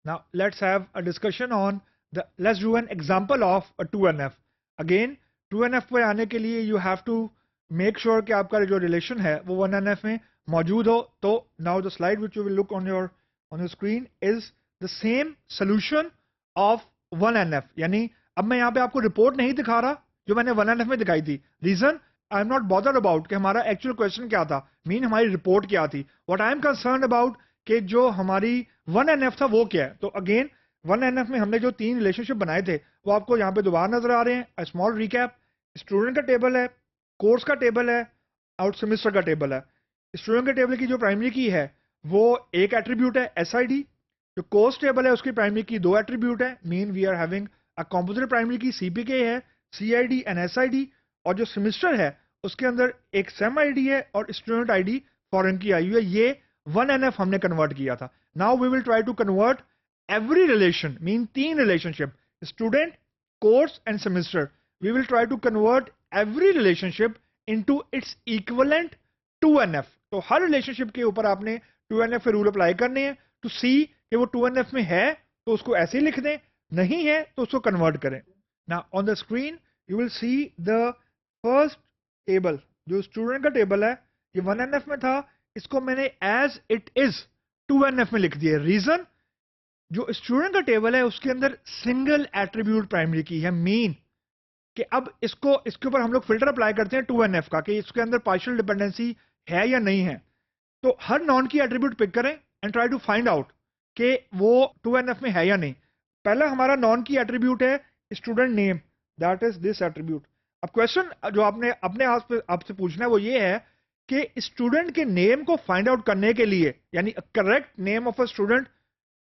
Now let's have a discussion on let's do an example of a 2NF. Again 2NF पे आने के लिए you have to make sure कि आपका जो relation है वो 1NF में मौजूद हो. तो now the slide which you will look on your screen is the same solution of 1NF. यानी अब मैं यहाँ पे आपको रिपोर्ट नहीं दिखा रहा जो मैंने 1NF में दिखाई थी. Reason I am not bothered about कि हमारा एक्चुअल क्वेश्चन क्या था, हमारी रिपोर्ट क्या थी. What I am concern about कि जो हमारी 1NF था वो क्या है. तो अगेन 1NF में हमने जो 3 रिलेशनशिप बनाए थे वो आपको यहाँ पे दोबारा नजर आ रहे हैं. A small recap. स्टूडेंट का टेबल है, कोर्स का टेबल है, आउट सेमेस्टर का टेबल है. स्टूडेंट के टेबल की जो प्राइमरी की है वो एक एट्रीब्यूट है SID. जो कोर्स टेबल है उसकी प्राइमरी की 2 एट्रीब्यूट है. Mean we are having a composite primary key CPK है, CID एंड SID. और जो सेमेस्टर है उसके अंदर एक सेम ID है और स्टूडेंट ID फॉरेन की आई हुई है. ये 1NF हमने कन्वर्ट किया था. Now we will try to convert every relation, mean 3 relationship, student, course and semester. We will try to convert every relationship into its equivalent 2NF. तो हर relationship के ऊपर आपने 2NF के रूल अप्लाई करने हैं to see कि वो 2NF में है तो उसको ऐसे ही लिख दें, नहीं है तो उसको कन्वर्ट करें. Now on the screen you will see the first table. जो स्टूडेंट का टेबल है ये 1NF में था, इसको मैंने as it is 2NF में लिख दिया. रीजन जो स्टूडेंट का टेबल है उसके अंदर सिंगल एट्रीब्यूट प्राइमरी की है. मीन कि अब इसके ऊपर हम लोग फिल्टर अप्लाई करते हैं 2NF का कि इसके अंदर पार्शियल डिपेंडेंसी है या नहीं है. तो हर नॉन की एट्रीब्यूट पिक करें and try to find out कि वो 2NF में है या नहीं. पहला हमारा नॉन की एट्रीब्यूट है student name, that is this attribute. अब क्वेश्चन जो आपने अपने आपसे पूछना है वो ये है कि स्टूडेंट के नेम को फाइंड आउट करने के लिए, यानी correct name of a student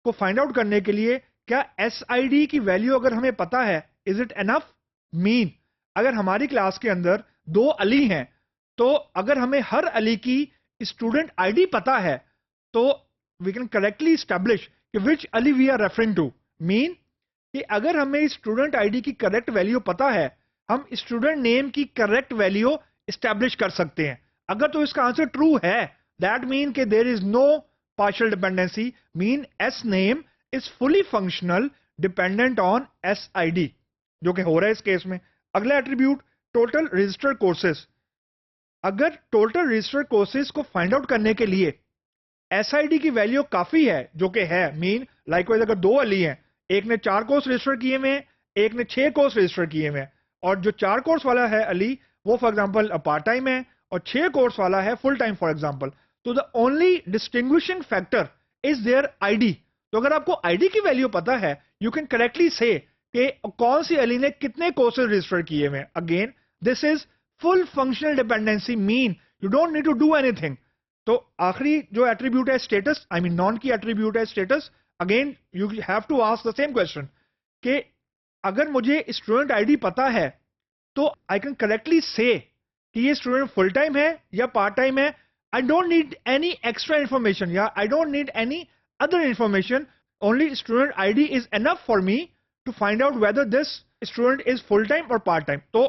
को फाइंड आउट करने के लिए क्या SID की वैल्यू अगर हमें पता है, इज इट एनफ. मीन अगर हमारी क्लास के अंदर 2 अली हैं तो अगर हमें हर अली की स्टूडेंट ID पता है तो वी कैन करेक्टली एस्टैब्लिश कि विच अली we are referring to. Mean कि अगर हमें स्टूडेंट ID की करेक्ट वैल्यू पता है हम स्टूडेंट नेम की करेक्ट वैल्यू एस्टैब्लिश कर सकते हैं. अगर तो इसका आंसर ट्रू है दैट मीन कि there is no partial dependency, mean S name is fully functional dependent on SID, जो कि हो रहा है इस केस में. अगला एट्रीब्यूट टोटल रजिस्टर्ड कोर्सेज. अगर टोटल रजिस्टर्ड कोर्सेज को फाइंड आउट करने के लिए SID की वैल्यू काफी है, जो कि है, मीन लाइकवाइज अगर 2 अली हैं, एक ने 4 कोर्स रजिस्टर किए हुए, एक ने 6 कोर्स रजिस्टर किए हुए, और जो 4 कोर्स वाला है अली वो फॉर एग्जाम्पल पार्ट टाइम है और 6 कोर्स वाला है फुल टाइम फॉर एग्जाम्पल. तो the only distinguishing factor is their ID. तो अगर आपको ID की वैल्यू पता है यू कैन करेक्टली से कि कौन सी अली ने कितने कोर्सेज रजिस्टर किए हुए. Again this is full functional dependency, mean you don't need to do anything. तो आखिरी जो एट्रीब्यूट है status, I mean non key attribute है status. Again you have to ask the same question कि अगर मुझे स्टूडेंट ID पता है तो आई कैन करेक्टली से कि ये स्टूडेंट फुल टाइम है या पार्ट टाइम है. I don't need any extra information. Yeah, I don't need any other information. Only student ID is enough for me to find out whether this student is full time or part time. तो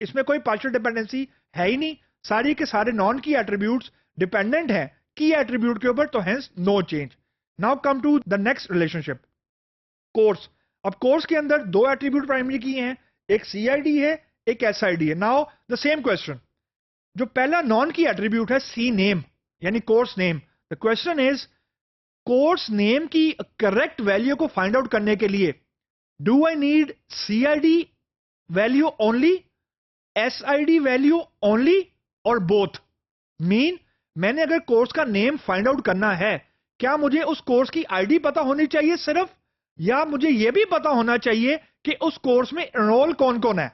इसमें कोई partial dependency है ही नहीं. सारी के सारे non key attributes dependent हैं key attribute के ऊपर, तो hence no change. Now come to the next relationship. Course. अब course के अंदर 2 attribute primary की हैं, एक CID है, एक SID है. Now the same question. जो पहला नॉन की एट्रीब्यूट है C नेम यानी course name. The question is course name की करेक्ट वैल्यू को फाइंड आउट करने के लिए do I need CID value only, SID value only और बोथ. मीन मैंने अगर कोर्स का नेम फाइंड आउट करना है क्या मुझे उस कोर्स की ID पता होनी चाहिए सिर्फ, या मुझे यह भी पता होना चाहिए कि उस कोर्स में एनरोल कौन कौन है.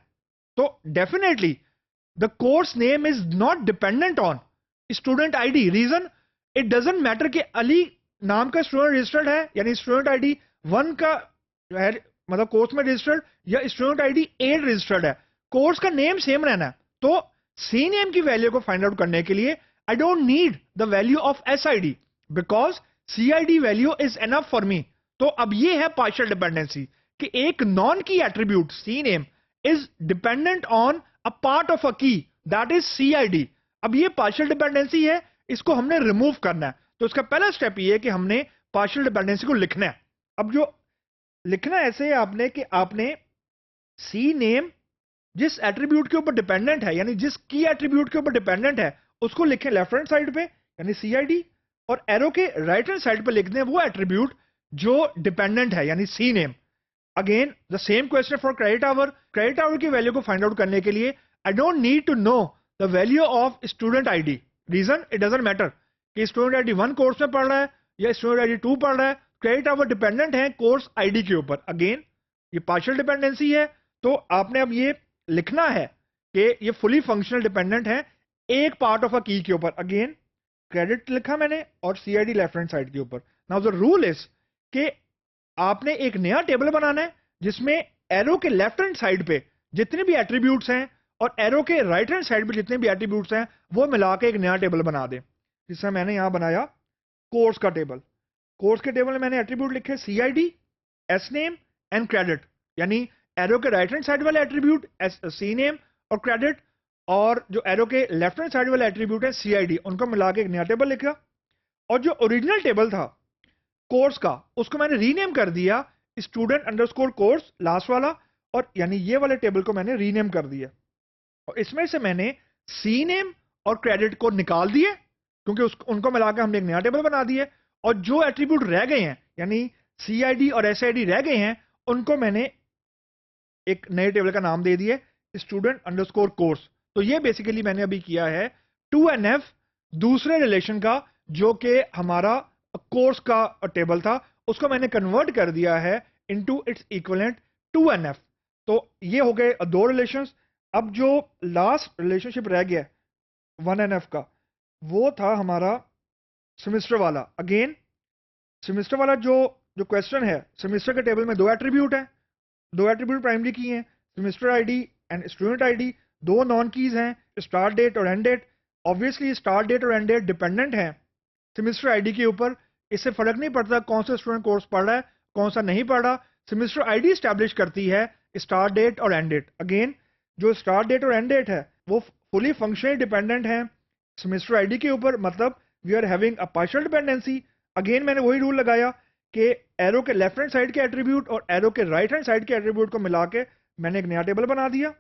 तो definitely the course name is not dependent on student ID. reason it doesn't matter कि अली नाम का स्टूडेंट रजिस्टर्ड है यानी स्टूडेंट ID 1 का है मतलब कोर्स में रजिस्टर्ड या स्टूडेंट ID 8 रजिस्टर्ड है, कोर्स का नेम सेम रहना है. तो C नेम की वैल्यू को फाइंड आउट करने के लिए I don't need the value of SID because CID value is enough for me. तो अब ये है पार्शियल डिपेंडेंसी कि एक non key attribute C name is dependent on a part of a key that is CID. अब ये partial dependency है, इसको हमने रिमूव करना है. तो इसका पहला स्टेप ये है कि हमने पार्शियल डिपेंडेंसी को लिखना है. अब जो लिखना ऐसे है आपने कि आपने सी नेम जिस एट्रीब्यूट के ऊपर डिपेंडेंट है, यानी जिस की एट्रीब्यूट के ऊपर डिपेंडेंट है, उसको लिखें लेफ्ट हैंड साइड पे यानी सी आई डी, और एरो के राइट हैंड साइड पे लिख दें वो एट्रीब्यूट जो डिपेंडेंट है यानी C name. Again the same question for credit hour. Credit hour की वैल्यू को फाइंड आउट करने के लिए I don't need to know the value of student ID. Reason it doesn't matter कि स्टूडेंट आईडी 1 कोर्स में पढ़ रहा है या स्टूडेंट आईडी 2 पढ़ रहा है, क्रेडिट आवर डिपेंडेंट है कोर्स आईडी के ऊपर। अगेन ये पार्शियल डिपेंडेंसी है, तो आपने अब ये लिखना है कि ये फुली फंक्शनल डिपेंडेंट है एक पार्ट ऑफ अ की के ऊपर। अगेन क्रेडिट लिखा मैंने और सीआईडी लेफ्ट हैंड साइड के ऊपर। नाउ द रूल इज कि आपने एक नया टेबल बनाना है जिसमें एरो के लेफ्ट हैंड साइड पे जितने भी एट्रीब्यूट्स हैं और एरो के राइट हैंड साइड पे जितने भी एट्रीब्यूट्स हैं वो मिला के एक नया टेबल बना दें। जिससे मैंने यहां बनाया कोर्स का टेबल। कोर्स के टेबल में मैंने एट्रीब्यूट लिखे C I D, S name and credit, यानी एरो के राइट हैंड साइड वाले एट्रीब्यूट सी नेम और क्रेडिट, और जो एरो के लेफ्ट हैंड साइड वाले एट्रीब्यूट है सी आई डी, उनको मिला के एक नया टेबल लिखा। और जो ओरिजिनल टेबल था कोर्स का उसको मैंने रीनेम कर दिया स्टूडेंट अंडरस्कोर कोर्स लास्ट वाला, और यानी ये वाले टेबल को मैंने रीनेम कर दिया। और इसमें से मैंने सी नेम और क्रेडिट को निकाल दिए क्योंकि उनको मिलाकर हमने एक नया टेबल बना दिया। और जो एट्रीब्यूट रह गए हैं यानी सी आई डी और एस आई डी रह गए हैं उनको मैंने एक नए टेबल का नाम दे दिया स्टूडेंट अंडरस्कोर कोर्स। तो ये बेसिकली मैंने अभी किया है 2NF दूसरे रिलेशन का जो कि हमारा कोर्स का टेबल था उसको मैंने कन्वर्ट कर दिया है इनटू इट्स इक्विवेलेंट 2NF। तो ये हो गए दो रिलेशंस। अब जो लास्ट रिलेशनशिप रह गया 1NF का वो था हमारा सेमेस्टर वाला। अगेन सेमेस्टर वाला जो क्वेश्चन है, सेमेस्टर के टेबल में दो एट्रीब्यूट हैं, दो एट्रीब्यूट प्राइमरी की हैं semester ID and student ID, दो नॉन कीज हैं स्टार्ट डेट और end date. Obviously start date और एंड डेट डिपेंडेंट हैं सेमेस्टर आईडी के ऊपर। इससे फर्क नहीं पड़ता कौन सा स्टूडेंट कोर्स पढ़ रहा है कौन सा नहीं पढ़ रहा, सेमेस्टर आईडी स्टैब्लिश करती है स्टार्ट डेट और एंड डेट। अगेन जो स्टार्ट डेट और एंड डेट है वो फुली फंक्शनली डिपेंडेंट है सेमेस्टर आईडी के ऊपर, मतलब we are having a partial dependency. Again मैंने वही रूल लगाया कि एरो के लेफ्ट हैंड साइड के एट्रीब्यूट और एरो के राइट हैंड साइड के एट्रीब्यूट को मिला के मैंने एक नया टेबल बना दिया।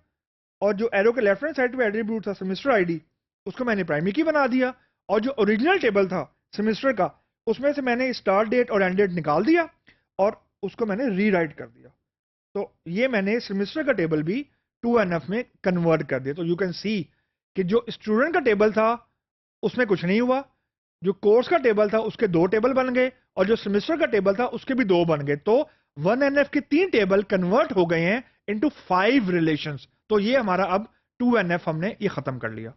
और जो एरो के लेफ्ट हैंड साइड पे एट्रीब्यूट था सेमेस्टर आईडी उसको मैंने प्राइमरी की बना दिया। और जो ओरिजिनल टेबल था सेमेस्टर का उसमें से मैंने स्टार्ट डेट और एंड डेट निकाल दिया और उसको मैंने रीराइट कर दिया। तो ये मैंने सेमेस्टर का टेबल भी 2NF में कन्वर्ट कर दिया। तो यू कैन सी कि जो स्टूडेंट का टेबल था उसमें कुछ नहीं हुआ, जो कोर्स का टेबल था उसके दो टेबल बन गए और जो सेमेस्टर का टेबल था उसके भी दो बन गए। तो 1NF के 3 टेबल कन्वर्ट हो गए हैं इनटू 5 रिलेशंस। तो ये हमारा अब 2NF हमने ये खत्म कर लिया।